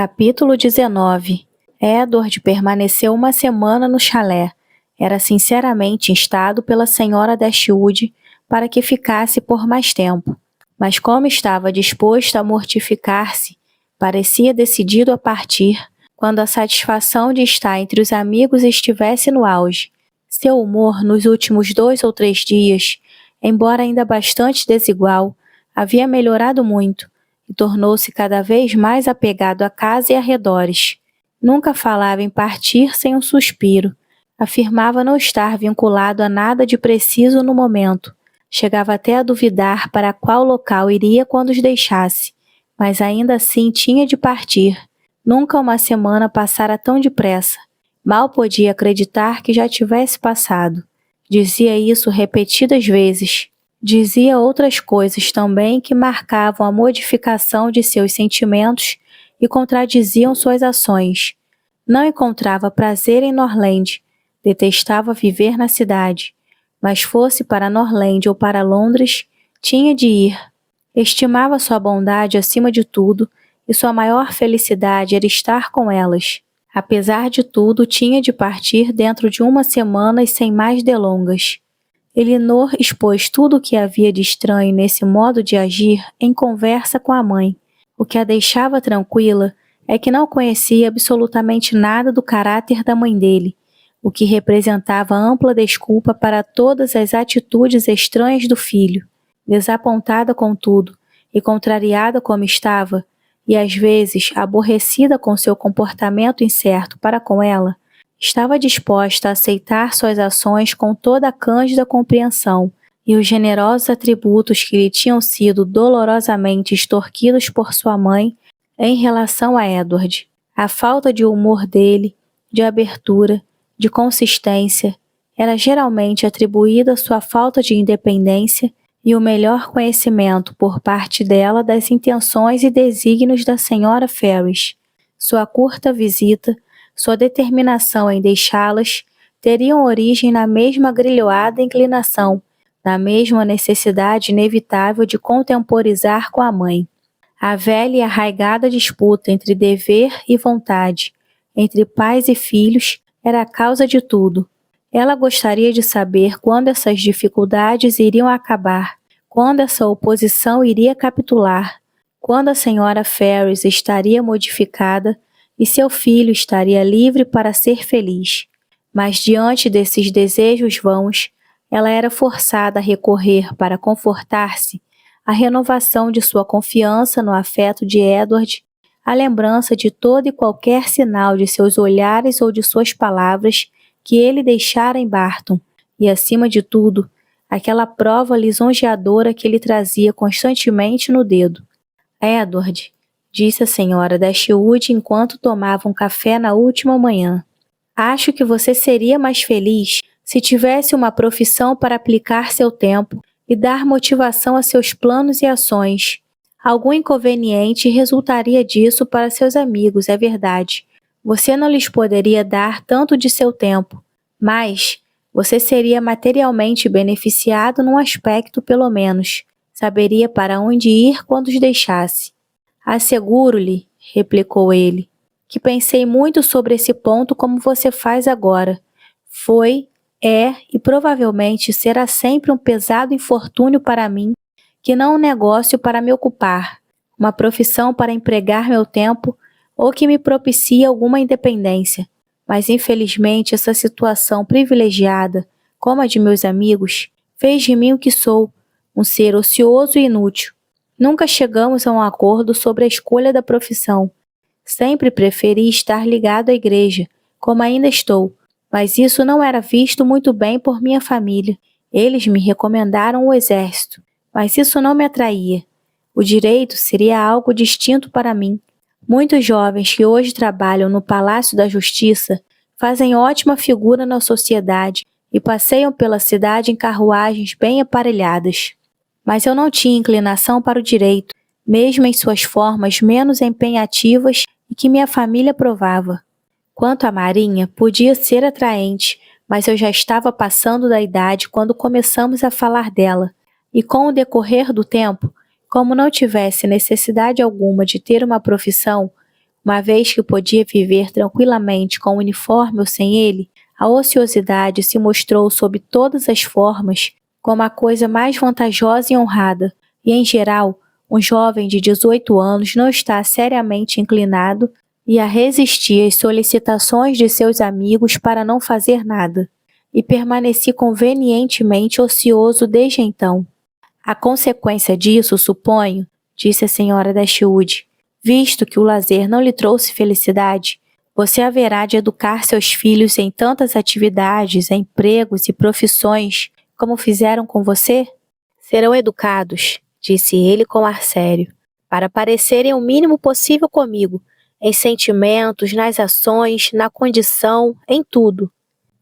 Capítulo 19. Edward permaneceu uma semana no chalé. Era sinceramente instado pela senhora Dashwood para que ficasse por mais tempo. Mas como estava disposto a mortificar-se, parecia decidido a partir, quando a satisfação de estar entre os amigos estivesse no auge. Seu humor nos últimos 2 ou 3 dias, embora ainda bastante desigual, havia melhorado muito, e tornou-se cada vez mais apegado à casa e arredores. Nunca falava em partir sem um suspiro. Afirmava não estar vinculado a nada de preciso no momento. Chegava até a duvidar para qual local iria quando os deixasse, mas ainda assim tinha de partir. Nunca uma semana passara tão depressa. Mal podia acreditar que já tivesse passado. Dizia isso repetidas vezes. Dizia outras coisas também que marcavam a modificação de seus sentimentos e contradiziam suas ações. Não encontrava prazer em Norland, detestava viver na cidade, mas fosse para Norland ou para Londres, tinha de ir. Estimava sua bondade acima de tudo e sua maior felicidade era estar com elas. Apesar de tudo, tinha de partir dentro de 1 semana e sem mais delongas. Elinor expôs tudo o que havia de estranho nesse modo de agir em conversa com a mãe. O que a deixava tranquila é que não conhecia absolutamente nada do caráter da mãe dele, o que representava ampla desculpa para todas as atitudes estranhas do filho. Desapontada com tudo e contrariada como estava, e às vezes aborrecida com seu comportamento incerto para com ela, estava disposta a aceitar suas ações com toda a cândida compreensão, e os generosos atributos que lhe tinham sido dolorosamente extorquidos por sua mãe em relação a Edward. A falta de humor dele, de abertura, de consistência, era geralmente atribuída à sua falta de independência e o melhor conhecimento por parte dela das intenções e desígnios da senhora Ferrars. Sua curta visita, sua determinação em deixá-las, teriam origem na mesma agrilhoada inclinação, na mesma necessidade inevitável de contemporizar com a mãe. A velha e arraigada disputa entre dever e vontade, entre pais e filhos, era a causa de tudo. Ela gostaria de saber quando essas dificuldades iriam acabar, quando essa oposição iria capitular, quando a senhora Ferrars estaria modificada e seu filho estaria livre para ser feliz. Mas diante desses desejos vãos, ela era forçada a recorrer para confortar-se à renovação de sua confiança no afeto de Edward, à lembrança de todo e qualquer sinal de seus olhares ou de suas palavras que ele deixara em Barton, e acima de tudo, aquela prova lisonjeadora que ele trazia constantemente no dedo. Edward, disse a senhora Dashwood enquanto tomavam café na última manhã. Acho que você seria mais feliz se tivesse uma profissão para aplicar seu tempo e dar motivação a seus planos e ações. Algum inconveniente resultaria disso para seus amigos, é verdade. Você não lhes poderia dar tanto de seu tempo, mas você seria materialmente beneficiado num aspecto pelo menos. Saberia para onde ir quando os deixasse. Asseguro-lhe, replicou ele, que pensei muito sobre esse ponto como você faz agora. Foi, é e provavelmente será sempre um pesado infortúnio para mim, que não um negócio para me ocupar, uma profissão para empregar meu tempo ou que me propicie alguma independência. Mas infelizmente essa situação privilegiada, como a de meus amigos, fez de mim o que sou, um ser ocioso e inútil. Nunca chegamos a um acordo sobre a escolha da profissão. Sempre preferi estar ligado à igreja, como ainda estou, mas isso não era visto muito bem por minha família. Eles me recomendaram o exército, mas isso não me atraía. O direito seria algo distinto para mim. Muitos jovens que hoje trabalham no Palácio da Justiça fazem ótima figura na sociedade e passeiam pela cidade em carruagens bem aparelhadas. Mas eu não tinha inclinação para o direito, mesmo em suas formas menos empenhativas e que minha família provava. Quanto à Marinha, podia ser atraente, mas eu já estava passando da idade quando começamos a falar dela, e com o decorrer do tempo, como não tivesse necessidade alguma de ter uma profissão Uma vez que podia viver tranquilamente com o uniforme ou sem ele, a ociosidade se mostrou sob todas as formas como a coisa mais vantajosa e honrada, e em geral, um jovem de 18 anos não está seriamente inclinado e a resistir às solicitações de seus amigos para não fazer nada, e permaneci convenientemente ocioso desde então. A consequência disso, suponho, disse a senhora Dashwood, visto que o lazer não lhe trouxe felicidade, você haverá de educar seus filhos em tantas atividades, empregos e profissões como fizeram com você? Serão educados, disse ele com ar sério, para parecerem o mínimo possível comigo, em sentimentos, nas ações, na condição, em tudo.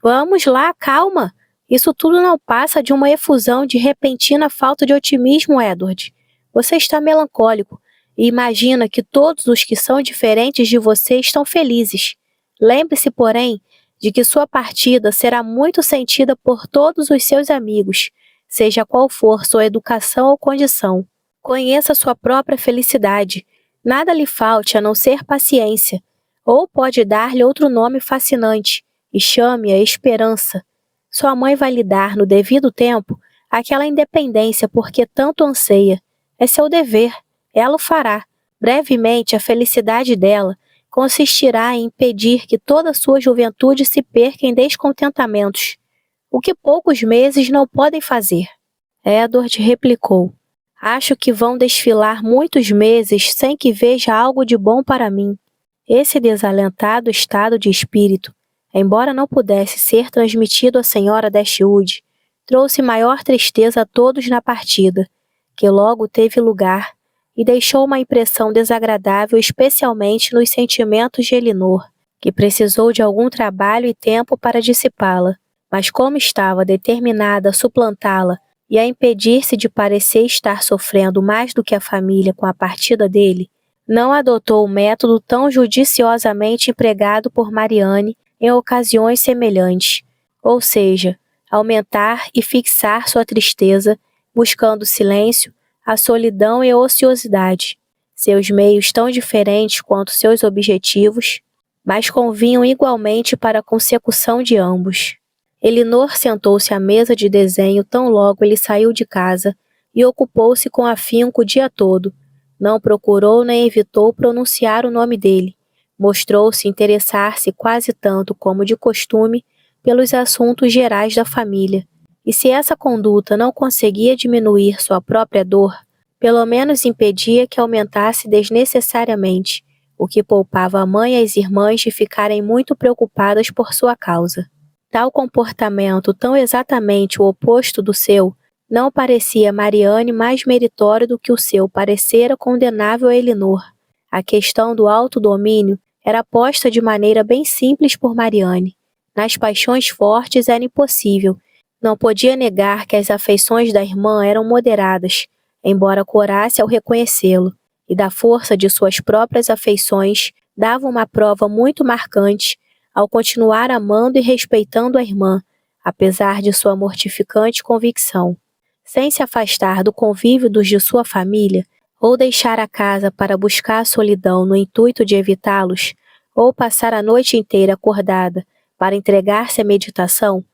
Vamos lá, calma! Isso tudo não passa de uma efusão de repentina falta de otimismo, Edward. Você está melancólico e imagina que todos os que são diferentes de você estão felizes. Lembre-se, porém, de que sua partida será muito sentida por todos os seus amigos, seja qual for sua educação ou condição. Conheça sua própria felicidade. Nada lhe falte a não ser paciência, ou pode dar-lhe outro nome fascinante, e chame-a esperança. Sua mãe vai lhe dar, no devido tempo, aquela independência por que tanto anseia. É seu dever, ela o fará. Brevemente, a felicidade dela consistirá em impedir que toda sua juventude se perca em descontentamentos, o que poucos meses não podem fazer. Edward replicou, acho que vão desfilar muitos meses sem que veja algo de bom para mim. Esse desalentado estado de espírito, embora não pudesse ser transmitido à senhora Dashwood, trouxe maior tristeza a todos na partida, que logo teve lugar, e deixou uma impressão desagradável especialmente nos sentimentos de Elinor, que precisou de algum trabalho e tempo para dissipá-la, mas como estava determinada a suplantá-la e a impedir-se de parecer estar sofrendo mais do que a família com a partida dele, não adotou o método tão judiciosamente empregado por Marianne em ocasiões semelhantes, ou seja, aumentar e fixar sua tristeza, buscando silêncio, a solidão e a ociosidade. Seus meios tão diferentes quanto seus objetivos, mas convinham igualmente para a consecução de ambos. Elinor sentou-se à mesa de desenho tão logo ele saiu de casa e ocupou-se com afinco o dia todo. Não procurou nem evitou pronunciar o nome dele. Mostrou-se interessar-se quase tanto como de costume pelos assuntos gerais da família, e se essa conduta não conseguia diminuir sua própria dor, pelo menos impedia que aumentasse desnecessariamente, o que poupava a mãe e as irmãs de ficarem muito preocupadas por sua causa. Tal comportamento, tão exatamente o oposto do seu, não parecia a Marianne mais meritório do que o seu parecera condenável a Elinor. A questão do autodomínio era posta de maneira bem simples por Marianne. Nas paixões fortes era impossível. Não podia negar que as afeições da irmã eram moderadas, embora corasse ao reconhecê-lo, e da força de suas próprias afeições dava uma prova muito marcante ao continuar amando e respeitando a irmã, apesar de sua mortificante convicção. Sem se afastar do convívio dos de sua família, ou deixar a casa para buscar a solidão no intuito de evitá-los, ou passar a noite inteira acordada para entregar-se à meditação,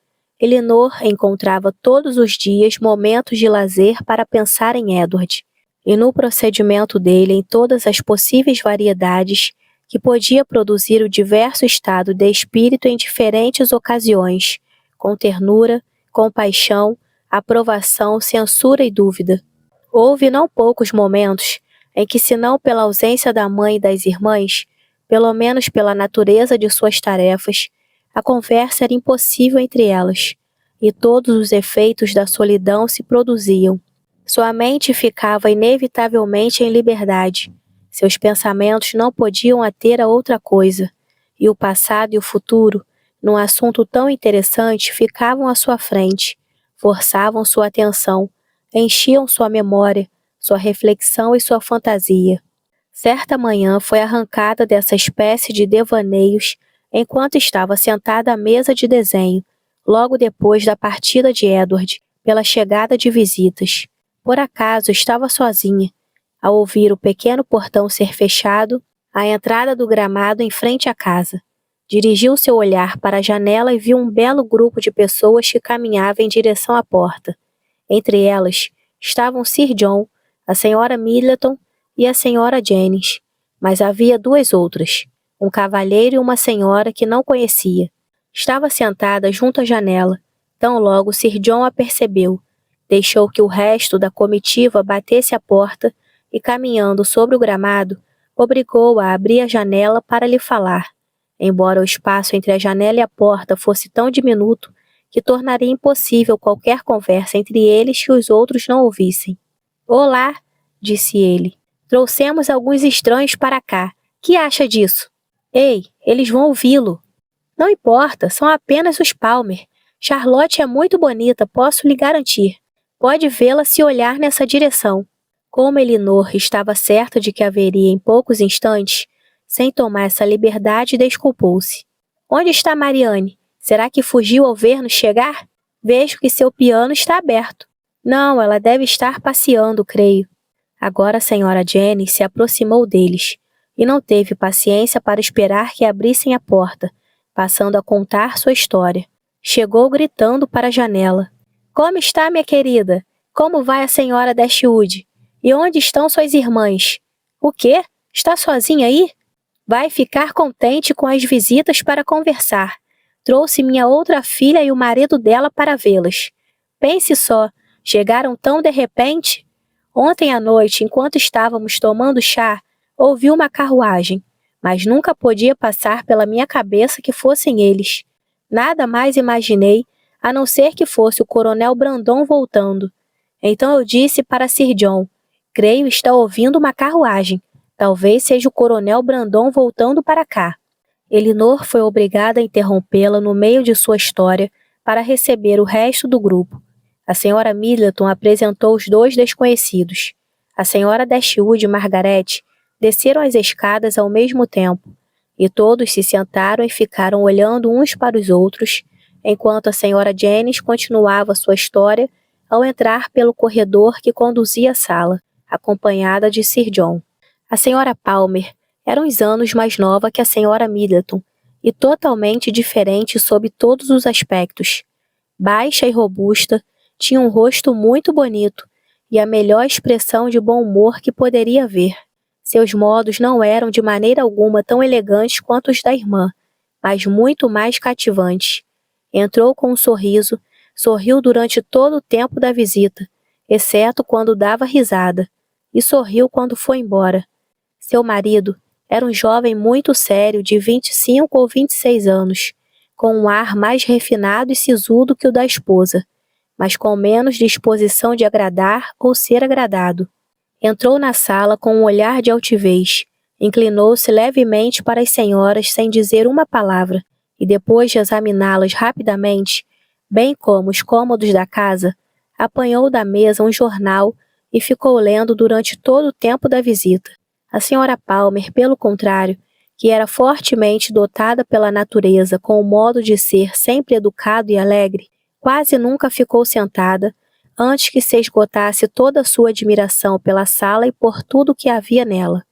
Elinor encontrava todos os dias momentos de lazer para pensar em Edward, e no procedimento dele em todas as possíveis variedades que podia produzir o diverso estado de espírito em diferentes ocasiões, com ternura, compaixão, aprovação, censura e dúvida. Houve não poucos momentos em que, se não pela ausência da mãe e das irmãs, pelo menos pela natureza de suas tarefas, a conversa era impossível entre elas, e todos os efeitos da solidão se produziam. Sua mente ficava inevitavelmente em liberdade. Seus pensamentos não podiam ater a outra coisa, e o passado e o futuro, num assunto tão interessante, ficavam à sua frente, forçavam sua atenção, enchiam sua memória, sua reflexão e sua fantasia. Certa manhã foi arrancada dessa espécie de devaneios enquanto estava sentada à mesa de desenho, logo depois da partida de Edward, pela chegada de visitas. Por acaso estava sozinha. Ao ouvir o pequeno portão ser fechado, à entrada do gramado em frente à casa. Dirigiu seu olhar para a janela e viu um belo grupo de pessoas que caminhava em direção à porta. Entre elas estavam Sir John, a senhora Middleton e a senhora Jennings, mas havia duas outras, um cavalheiro e uma senhora que não conhecia. Estava sentada junto à janela. Tão logo Sir John a percebeu. Deixou que o resto da comitiva batesse à porta e, caminhando sobre o gramado, obrigou-a a abrir a janela para lhe falar, embora o espaço entre a janela e a porta fosse tão diminuto que tornaria impossível qualquer conversa entre eles que os outros não ouvissem. «Olá», disse ele, «trouxemos alguns estranhos para cá. Que acha disso?» «Ei, eles vão ouvi-lo». «Não importa, são apenas os Palmer. Charlotte é muito bonita, posso lhe garantir. Pode vê-la se olhar nessa direção». Como Elinor estava certa de que haveria em poucos instantes, sem tomar essa liberdade, desculpou-se. «Onde está Marianne? Será que fugiu ao ver-nos chegar? Vejo que seu piano está aberto». «Não, ela deve estar passeando, creio». Agora a senhora Jenny se aproximou deles, e não teve paciência para esperar que abrissem a porta, passando a contar sua história. Chegou gritando para a janela. «Como está, minha querida? Como vai a senhora Dashwood? E onde estão suas irmãs? O quê? Está sozinha aí? Vai ficar contente com as visitas para conversar. Trouxe minha outra filha e o marido dela para vê-las. Pense só, chegaram tão de repente? Ontem à noite, enquanto estávamos tomando chá, ouvi uma carruagem, mas nunca podia passar pela minha cabeça que fossem eles. Nada mais imaginei, a não ser que fosse o coronel Brandon voltando. Então eu disse para Sir John, creio está ouvindo uma carruagem. Talvez seja o coronel Brandon voltando para cá. Elinor foi obrigada a interrompê-la no meio de sua história para receber o resto do grupo. A senhora Middleton apresentou os dois desconhecidos. A senhora Dashwood e Margaret desceram as escadas ao mesmo tempo, e todos se sentaram e ficaram olhando uns para os outros, enquanto a senhora Jennings continuava sua história ao entrar pelo corredor que conduzia à sala, acompanhada de Sir John. A senhora Palmer era uns anos mais nova que a senhora Middleton, e totalmente diferente sob todos os aspectos. Baixa e robusta, tinha um rosto muito bonito, e a melhor expressão de bom humor que poderia haver. Seus modos não eram de maneira alguma tão elegantes quanto os da irmã, mas muito mais cativantes. Entrou com um sorriso, sorriu durante todo o tempo da visita, exceto quando dava risada, e sorriu quando foi embora. Seu marido era um jovem muito sério de 25 ou 26 anos, com um ar mais refinado e sisudo que o da esposa, mas com menos disposição de agradar ou ser agradado. Entrou na sala com um olhar de altivez, inclinou-se levemente para as senhoras sem dizer uma palavra, e depois de examiná-las rapidamente, bem como os cômodos da casa, apanhou da mesa um jornal e ficou lendo durante todo o tempo da visita. A senhora Palmer, pelo contrário, que era fortemente dotada pela natureza com o modo de ser sempre educado e alegre, quase nunca ficou sentada, antes que se esgotasse toda a sua admiração pela sala e por tudo o que havia nela.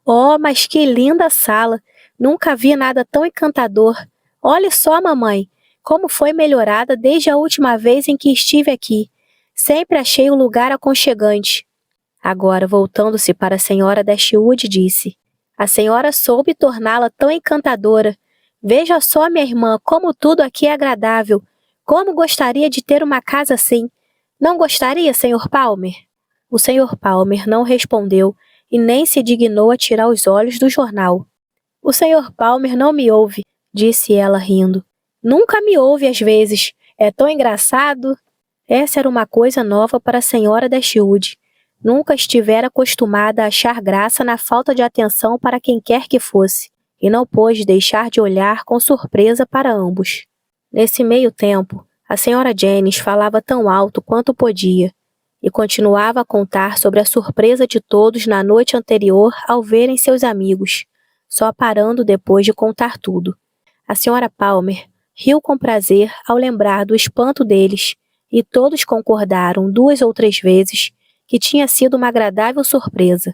«Oh, mas que linda sala! Nunca vi nada tão encantador! Olhe só, mamãe, como foi melhorada desde a última vez em que estive aqui. Sempre achei o lugar aconchegante.» Agora, voltando-se para a senhora Dashwood, disse, «A senhora soube torná-la tão encantadora. Veja só, minha irmã, como tudo aqui é agradável. Como gostaria de ter uma casa assim. Não gostaria, Sr. Palmer?» O Sr. Palmer não respondeu e nem se dignou a tirar os olhos do jornal. «O Sr. Palmer não me ouve», disse ela rindo. «Nunca me ouve às vezes. É tão engraçado.» Essa era uma coisa nova para a senhora Dashwood. Nunca estivera acostumada a achar graça na falta de atenção para quem quer que fosse, e não pôde deixar de olhar com surpresa para ambos. Nesse meio tempo, a senhora Jennings falava tão alto quanto podia, e continuava a contar sobre a surpresa de todos na noite anterior ao verem seus amigos, só parando depois de contar tudo. A senhora Palmer riu com prazer ao lembrar do espanto deles, e todos concordaram 2 ou 3 vezes que tinha sido uma agradável surpresa.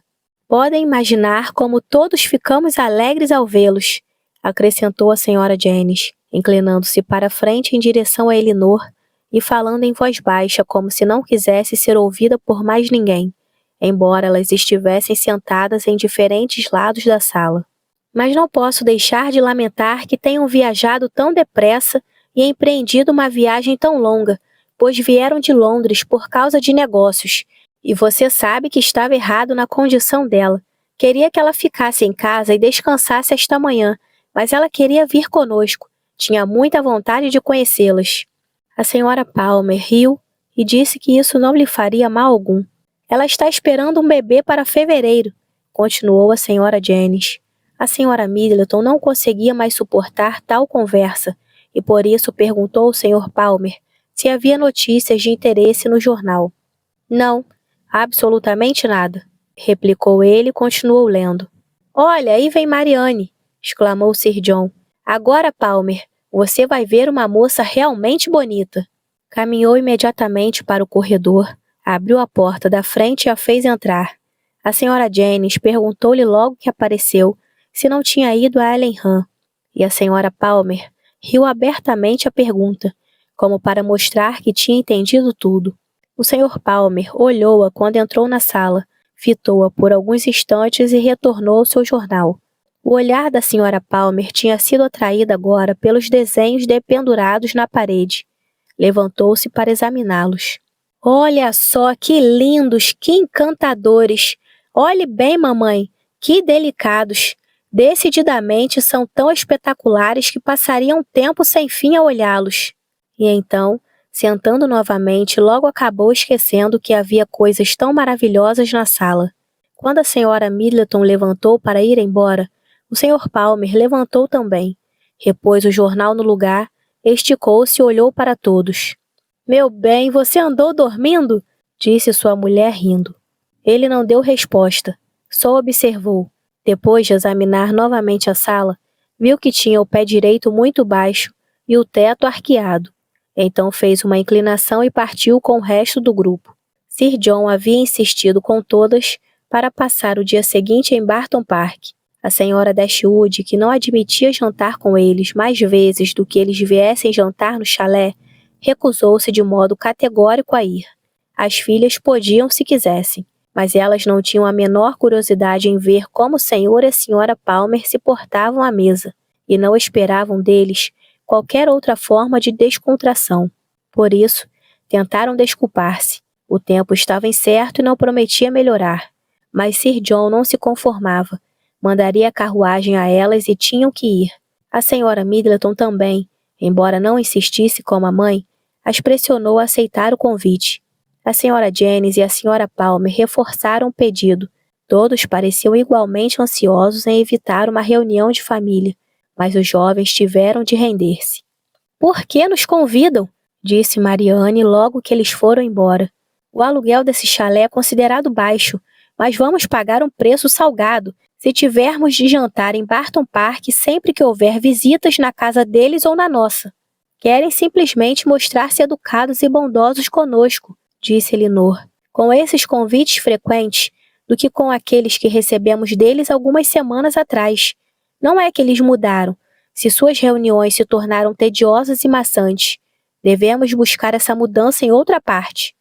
Podem imaginar como todos ficamos alegres ao vê-los, acrescentou a senhora Jennings, inclinando-se para a frente em direção a Elinor e falando em voz baixa como se não quisesse ser ouvida por mais ninguém, embora elas estivessem sentadas em diferentes lados da sala. Mas não posso deixar de lamentar que tenham viajado tão depressa e empreendido uma viagem tão longa, pois vieram de Londres por causa de negócios, e você sabe que estava errado na condição dela. Queria que ela ficasse em casa e descansasse esta manhã, mas ela queria vir conosco. Tinha muita vontade de conhecê-las. A senhora Palmer riu e disse que isso não lhe faria mal algum. Ela está esperando um bebê para fevereiro, continuou a senhora Jennings. A senhora Middleton não conseguia mais suportar tal conversa, e por isso perguntou ao Sr. Palmer se havia notícias de interesse no jornal. Não, absolutamente nada, replicou ele e continuou lendo. Olha, aí vem Marianne, exclamou Sir John. Agora, Palmer, você vai ver uma moça realmente bonita. Caminhou imediatamente para o corredor, abriu a porta da frente e a fez entrar. A senhora Jennings perguntou-lhe logo que apareceu se não tinha ido a Allenham, e a senhora Palmer riu abertamente à pergunta, como para mostrar que tinha entendido tudo. O Sr. Palmer olhou-a quando entrou na sala, fitou-a por alguns instantes e retornou ao seu jornal. O olhar da senhora Palmer tinha sido atraído agora pelos desenhos dependurados na parede. Levantou-se para examiná-los. Olha só, que lindos, que encantadores! Olhe bem, mamãe, que delicados! Decididamente são tão espetaculares que passaria um tempo sem fim a olhá-los. E então, sentando novamente, logo acabou esquecendo que havia coisas tão maravilhosas na sala. Quando a senhora Middleton levantou para ir embora, o Sr. Palmer levantou também, repôs o jornal no lugar, esticou-se e olhou para todos. Meu bem, você andou dormindo? Disse sua mulher rindo. Ele não deu resposta, só observou. Depois de examinar novamente a sala, viu que tinha o pé direito muito baixo e o teto arqueado. Então fez uma inclinação e partiu com o resto do grupo. Sir John havia insistido com todas para passar o dia seguinte em Barton Park. A senhora Dashwood, que não admitia jantar com eles mais vezes do que eles viessem jantar no chalé, recusou-se de modo categórico a ir. As filhas podiam se quisessem, mas elas não tinham a menor curiosidade em ver como o senhor e a senhora Palmer se portavam à mesa, e não esperavam deles qualquer outra forma de descontração. Por isso, tentaram desculpar-se. O tempo estava incerto e não prometia melhorar. Mas Sir John não se conformava. Mandaria a carruagem a elas e tinham que ir. A senhora Middleton também, embora não insistisse como a mãe, as pressionou a aceitar o convite. A senhora Jennings e a senhora Palmer reforçaram o pedido. Todos pareciam igualmente ansiosos em evitar uma reunião de família, mas os jovens tiveram de render-se. Por que nos convidam? Disse Marianne logo que eles foram embora. O aluguel desse chalé é considerado baixo, mas vamos pagar um preço salgado se tivermos de jantar em Barton Park sempre que houver visitas na casa deles ou na nossa. Querem simplesmente mostrar-se educados e bondosos conosco, disse Elinor, com esses convites frequentes do que com aqueles que recebemos deles algumas semanas atrás. Não é que eles mudaram, se suas reuniões se tornaram tediosas e maçantes. Devemos buscar essa mudança em outra parte.